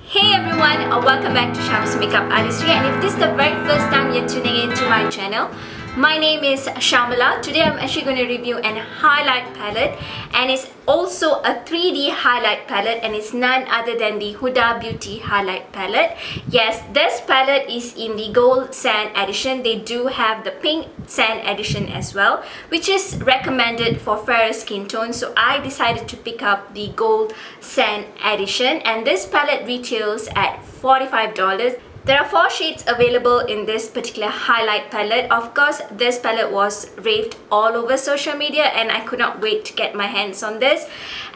Hey everyone, welcome back to Sham's Makeup Artistry, and if this is the very first time you're tuning into my channel, my name is Shamala. Today I'm actually going to review an highlight palette, and it's also a 3D highlight palette, and it's none other than the Huda Beauty highlight palette. Yes, this palette is in the gold sand edition. They do have the pink sand edition as well, which is recommended for fairer skin tone, so I decided to pick up the gold sand edition, and this palette retails at $45. There are 4 shades available in this particular highlight palette. Of course, this palette was raved all over social media, and I could not wait to get my hands on this.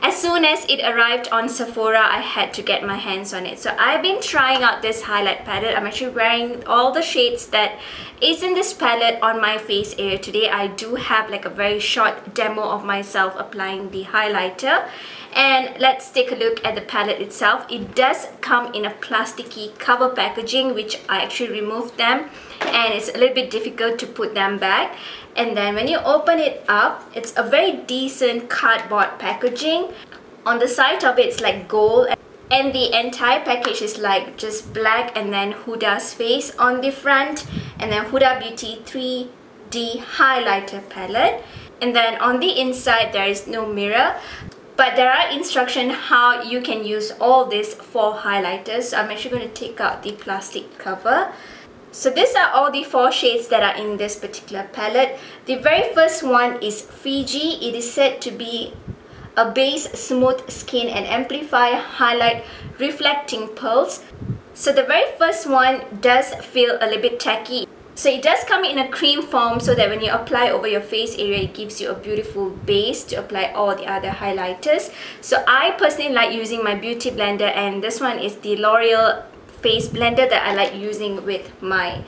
As soon as it arrived on Sephora, I had to get my hands on it. So I've been trying out this highlight palette. I'm actually wearing all the shades that is in this palette on my face area today. I do have like a very short demo of myself applying the highlighter. And let's take a look at the palette itself. It does come in a plasticky cover packaging, which I actually removed them, and it's a little bit difficult to put them back. And then when you open it up, it's a very decent cardboard packaging. On the side of it, it's like gold, and the entire package is like just black, and then Huda's face on the front, and then Huda Beauty 3D highlighter palette. And then on the inside, there is no mirror, but there are instructions how you can use all these 4 highlighters. So I'm actually going to take out the plastic cover. So these are all the 4 shades that are in this particular palette. The very first one is Fiji. It is said to be a base smooth skin and amplify highlight reflecting pearls. So the very first one does feel a little bit tacky. So it does come in a cream form, so that when you apply over your face area, it gives you a beautiful base to apply all the other highlighters. So I personally like using my beauty blender, and this one is the L'Oreal face blender that I like using with my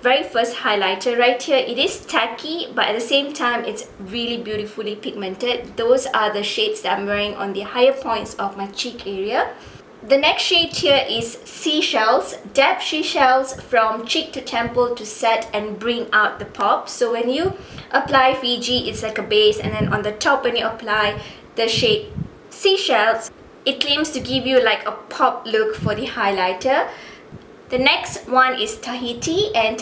very first highlighter. Right here, it is tacky, but at the same time, it's really beautifully pigmented. Those are the shades that I'm wearing on the higher points of my cheek area. The next shade here is Seashells. Dab seashells from cheek to temple to set and bring out the pop. So when you apply Fiji, it's like a base, and then on the top when you apply the shade Seashells, it claims to give you like a pop look for the highlighter. The next one is Tahiti, and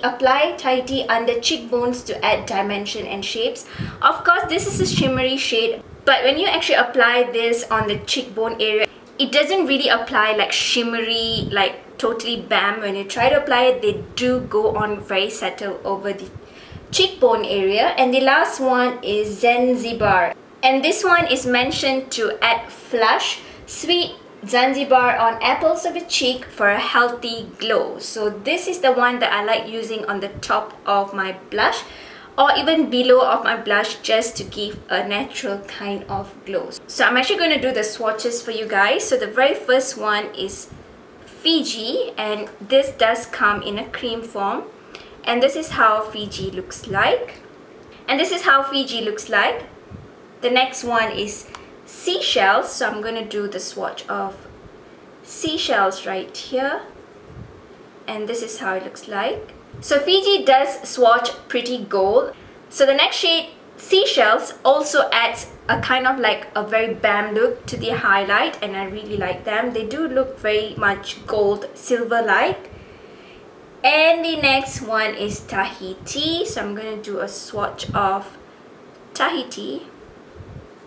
apply Tahiti under cheekbones to add dimension and shapes. Of course, this is a shimmery shade, but when you actually apply this on the cheekbone area, it doesn't really apply like shimmery, like totally bam. When you try to apply it, they do go on very subtle over the cheekbone area. And the last one is Zanzibar, and this one is mentioned to add flush, sweet Zanzibar on apples of the cheek for a healthy glow. So this is the one that I like using on the top of my blush, or even below of my blush, just to give a natural kind of glow. So I'm actually going to do the swatches for you guys. So the very first one is Fiji, and this does come in a cream form, and this is how Fiji looks like. And this is how Fiji looks like. The next one is Seashells, so I'm going to do the swatch of Seashells right here, and this is how it looks like. So Fiji does swatch pretty gold. So the next shade, Seashells, also adds a kind of like a very bam look to the highlight, and I really like them. They do look very much gold silver like. And the next one is Tahiti, so I'm going to do a swatch of Tahiti,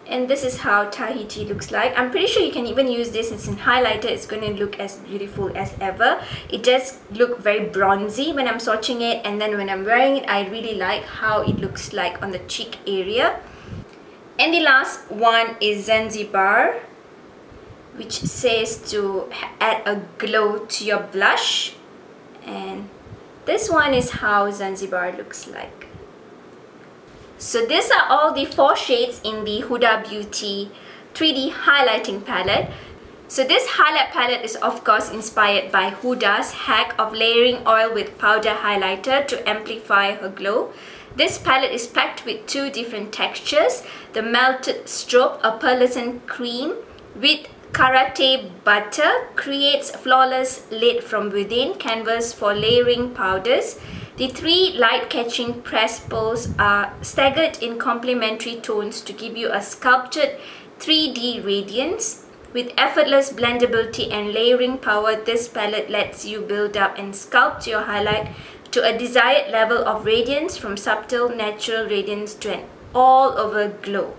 and this is how Tahiti looks like. I'm pretty sure you can even use this as a highlighter. It's going to look as beautiful as ever. It does look very bronzy when I'm swatching it, and then when I'm wearing it, I really like how it looks like on the cheek area. And the last one is Zanzibar, which says to add a glow to your blush, and this one is how Zanzibar looks like. So these are all the 4 shades in the Huda Beauty 3D highlighting palette. So this highlight palette is of course inspired by Huda's hack of layering oil with powder highlighter to amplify her glow. This palette is packed with 2 different textures. The melted strobe, a pearlescent cream with karate butter, creates flawless lit from within canvas for layering powders. The 3 light-catching pressed pearls are staggered in complementary tones to give you a sculpted 3D radiance. With effortless blendability and layering power, this palette lets you build up and sculpt your highlight to a desired level of radiance, from subtle natural radiance to an all-over glow.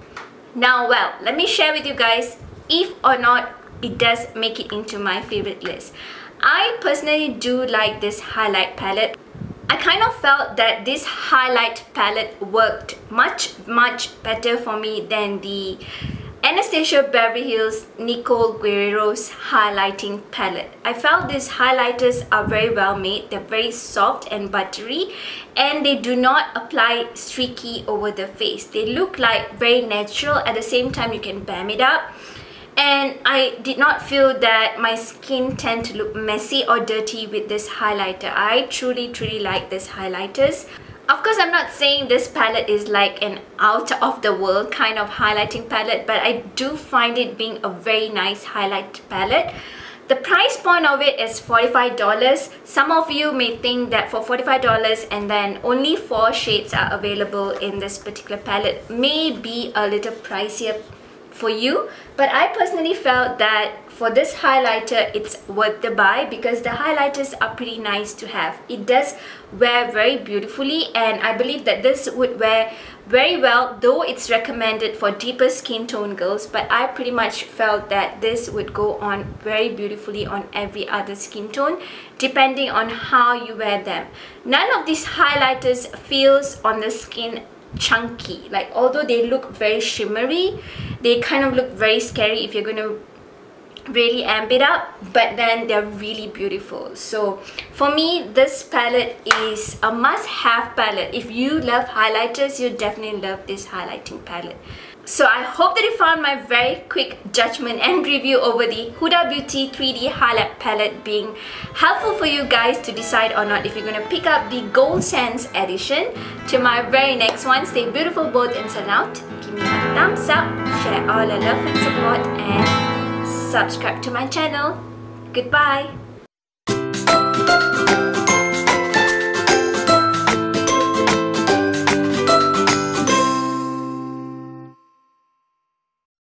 Now, well, let me share with you guys if or not it does make it into my favorite list. I personally do like this highlight palette. I kind of felt that this highlight palette worked much better for me than the Anastasia Beverly Hills Nicole Guerrero's highlighting palette. I felt these highlighters are very well made. They're very soft and buttery, and they do not apply streaky over the face. They look like very natural. At the same time, you can bam it up. And I did not feel that my skin tend to look messy or dirty with this highlighter. I truly like these highlighters. Of course, I'm not saying this palette is like an out of the world kind of highlighting palette, but I do find it being a very nice highlight palette. The price point of it is $45. Some of you may think that for $45 and then only 4 shades are available in this particular palette may be a little pricier for you, but I personally felt that for this highlighter it's worth the buy because the highlighters are pretty nice to have. It does wear very beautifully, and I believe that this would wear very well, though it's recommended for deeper skin tone girls, but I pretty much felt that this would go on very beautifully on every other skin tone depending on how you wear them. None of these highlighters feels on the skin chunky. Like, although they look very shimmery, they kind of look very scary if you're going to really amp it up, but then they're really beautiful. So for me, this palette is a must-have palette. If you love highlighters, you definitely love this highlighting palette. So I hope that you found my very quick judgment and review over the Huda Beauty 3D highlight palette being helpful for you guys to decide or not if you're going to pick up the Gold Sands edition. To my very next one, stay beautiful both inside and out. Give me a thumbs up, share all the love and support, and subscribe to my channel. Goodbye.